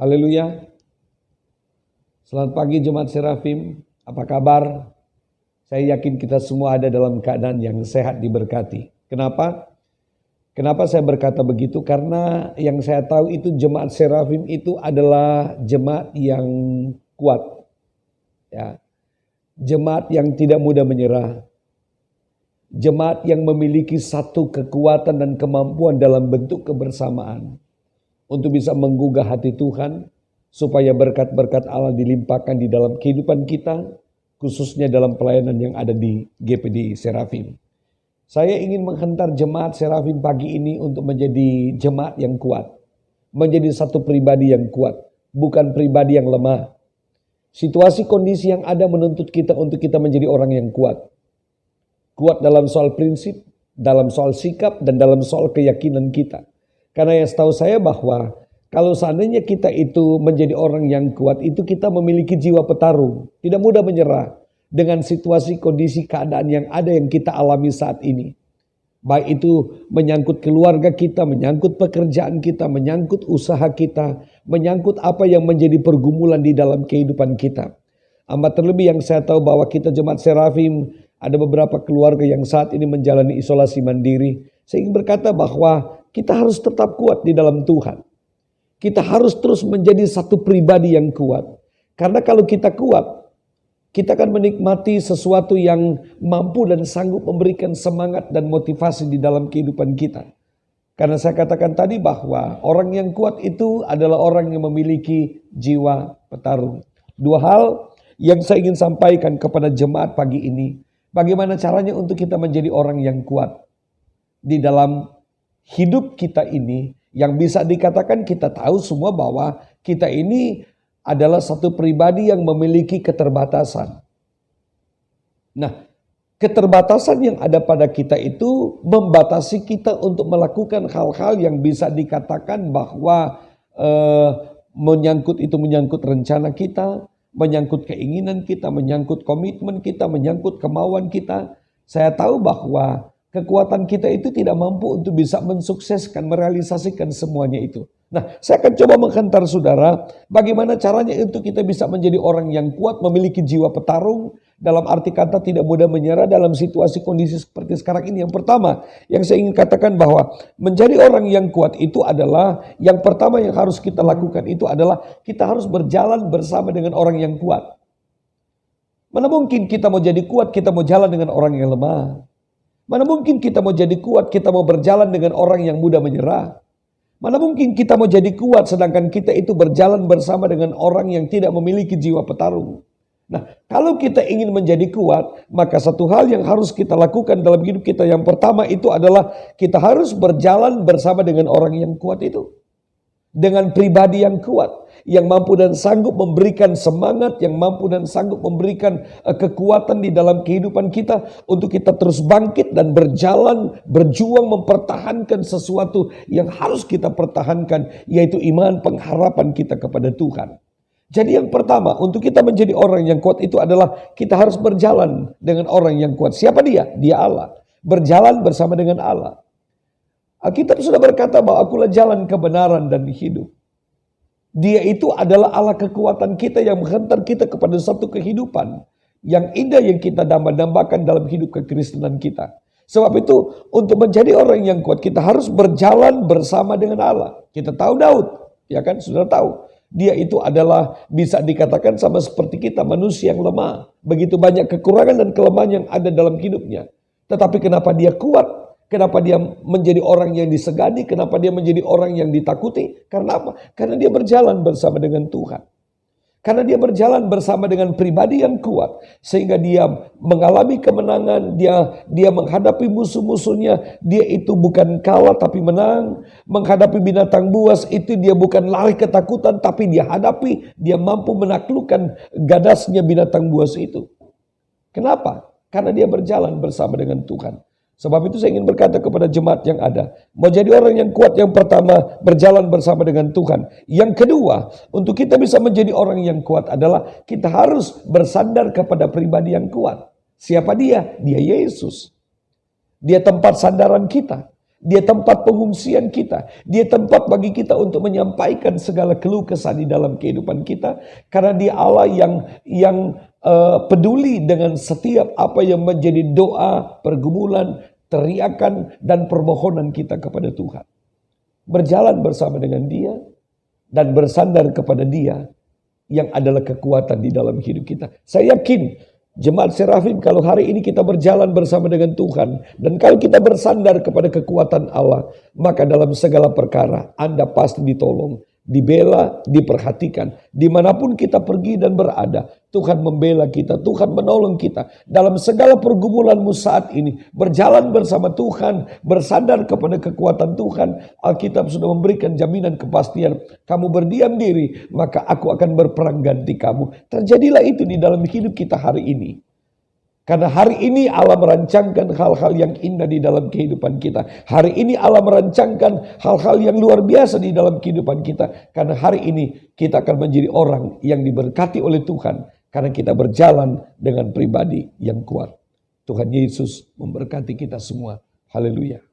Haleluya. Selamat pagi Jemaat Serafim. Apa kabar? Saya yakin kita semua ada dalam keadaan yang sehat diberkati. Kenapa? Kenapa saya berkata begitu? Karena yang saya tahu itu Jemaat Serafim itu adalah jemaat yang kuat. Ya. Jemaat yang tidak mudah menyerah. Jemaat yang memiliki satu kekuatan dan kemampuan dalam bentuk kebersamaan untuk bisa menggugah hati Tuhan, supaya berkat-berkat Allah dilimpahkan di dalam kehidupan kita, khususnya dalam pelayanan yang ada di GPD Serafim. Saya ingin menghantar jemaat Serafim pagi ini untuk menjadi jemaat yang kuat, menjadi satu pribadi yang kuat, bukan pribadi yang lemah. Situasi kondisi yang ada menuntut kita untuk kita menjadi orang yang kuat. Kuat dalam soal prinsip, dalam soal sikap, dan dalam soal keyakinan kita. Karena yang setahu saya bahwa kalau seandainya kita itu menjadi orang yang kuat, itu kita memiliki jiwa petarung. Tidak mudah menyerah dengan situasi, kondisi, keadaan yang ada yang kita alami saat ini. Baik itu menyangkut keluarga kita, menyangkut pekerjaan kita, menyangkut usaha kita, menyangkut apa yang menjadi pergumulan di dalam kehidupan kita. Amat terlebih yang saya tahu bahwa kita Jemaat Serafim, ada beberapa keluarga yang saat ini menjalani isolasi mandiri. Saya ingin berkata bahwa kita harus tetap kuat di dalam Tuhan. Kita harus terus menjadi satu pribadi yang kuat. Karena kalau kita kuat, kita akan menikmati sesuatu yang mampu dan sanggup memberikan semangat dan motivasi di dalam kehidupan kita. Karena saya katakan tadi bahwa orang yang kuat itu adalah orang yang memiliki jiwa petarung. Dua hal yang saya ingin sampaikan kepada jemaat pagi ini. Bagaimana caranya untuk kita menjadi orang yang kuat di dalam hidup kita ini, yang bisa dikatakan kita tahu semua bahwa kita ini adalah satu pribadi yang memiliki keterbatasan. Nah, keterbatasan yang ada pada kita itu membatasi kita untuk melakukan hal-hal yang bisa dikatakan bahwa menyangkut rencana kita, menyangkut keinginan kita, menyangkut komitmen kita, menyangkut kemauan kita. Saya tahu bahwa kekuatan kita itu tidak mampu untuk bisa mensukseskan, merealisasikan semuanya itu. Nah, saya akan coba menghantar saudara bagaimana caranya untuk kita bisa menjadi orang yang kuat, memiliki jiwa petarung, dalam arti kata tidak mudah menyerah dalam situasi kondisi seperti sekarang ini. Yang pertama yang saya ingin katakan bahwa menjadi orang yang kuat itu adalah, yang pertama yang harus kita lakukan itu adalah kita harus berjalan bersama dengan orang yang kuat. Mana mungkin kita mau jadi kuat, kita mau jalan dengan orang yang lemah. Mana mungkin kita mau jadi kuat, kita mau berjalan dengan orang yang mudah menyerah. Mana mungkin kita mau jadi kuat sedangkan kita itu berjalan bersama dengan orang yang tidak memiliki jiwa petarung. Nah, kalau kita ingin menjadi kuat, maka satu hal yang harus kita lakukan dalam hidup kita yang pertama itu adalah kita harus berjalan bersama dengan orang yang kuat itu. Dengan pribadi yang kuat, yang mampu dan sanggup memberikan semangat, yang mampu dan sanggup memberikan kekuatan di dalam kehidupan kita untuk kita terus bangkit dan berjalan, berjuang mempertahankan sesuatu yang harus kita pertahankan, yaitu iman, pengharapan kita kepada Tuhan. Jadi yang pertama untuk kita menjadi orang yang kuat itu adalah kita harus berjalan dengan orang yang kuat. Siapa dia? Dia Allah. Berjalan bersama dengan Allah. Alkitab sudah berkata bahwa akulah jalan kebenaran dan hidup. Dia itu adalah Allah kekuatan kita yang menghantar kita kepada satu kehidupan yang indah yang kita dambakan dalam hidup kekristenan kita. Sebab itu untuk menjadi orang yang kuat kita harus berjalan bersama dengan Allah. Kita tahu Daud, ya kan, sudah tahu. Dia itu adalah bisa dikatakan sama seperti kita, manusia yang lemah. Begitu banyak kekurangan dan kelemahan yang ada dalam hidupnya. Tetapi kenapa dia kuat? Kenapa dia menjadi orang yang disegani? Kenapa dia menjadi orang yang ditakuti? Karena apa? Karena dia berjalan bersama dengan Tuhan. Karena dia berjalan bersama dengan pribadi yang kuat. Sehingga dia mengalami kemenangan. Dia menghadapi musuh-musuhnya. Dia itu bukan kalah tapi menang. Menghadapi binatang buas itu dia bukan lari ketakutan. Tapi dia hadapi. Dia mampu menaklukkan gadasnya binatang buas itu. Kenapa? Karena dia berjalan bersama dengan Tuhan. Sebab itu saya ingin berkata kepada jemaat yang ada. Mau jadi orang yang kuat, yang pertama berjalan bersama dengan Tuhan. Yang kedua, untuk kita bisa menjadi orang yang kuat adalah kita harus bersandar kepada pribadi yang kuat. Siapa dia? Dia Yesus. Dia tempat sandaran kita. Dia tempat pengungsian kita. Dia tempat bagi kita untuk menyampaikan segala keluh kesah di dalam kehidupan kita. Karena dia Allah yang peduli dengan setiap apa yang menjadi doa, pergumulan, teriakan, dan permohonan kita kepada Tuhan. Berjalan bersama dengan dia dan bersandar kepada dia yang adalah kekuatan di dalam hidup kita. Saya yakin Jemaat Serafim, kalau hari ini kita berjalan bersama dengan Tuhan dan kalau kita bersandar kepada kekuatan Allah, maka dalam segala perkara Anda pasti ditolong, dibela, diperhatikan. Dimanapun kita pergi dan berada, Tuhan membela kita, Tuhan menolong kita. Dalam segala pergumulanmu saat ini, berjalan bersama Tuhan, bersandar kepada kekuatan Tuhan. Alkitab sudah memberikan jaminan kepastian. Kamu berdiam diri, maka aku akan berperang ganti kamu. Terjadilah itu di dalam hidup kita hari ini. Karena hari ini Allah merancangkan hal-hal yang indah di dalam kehidupan kita. Hari ini Allah merancangkan hal-hal yang luar biasa di dalam kehidupan kita. Karena hari ini kita akan menjadi orang yang diberkati oleh Tuhan. Karena kita berjalan dengan pribadi yang kuat. Tuhan Yesus memberkati kita semua. Haleluya.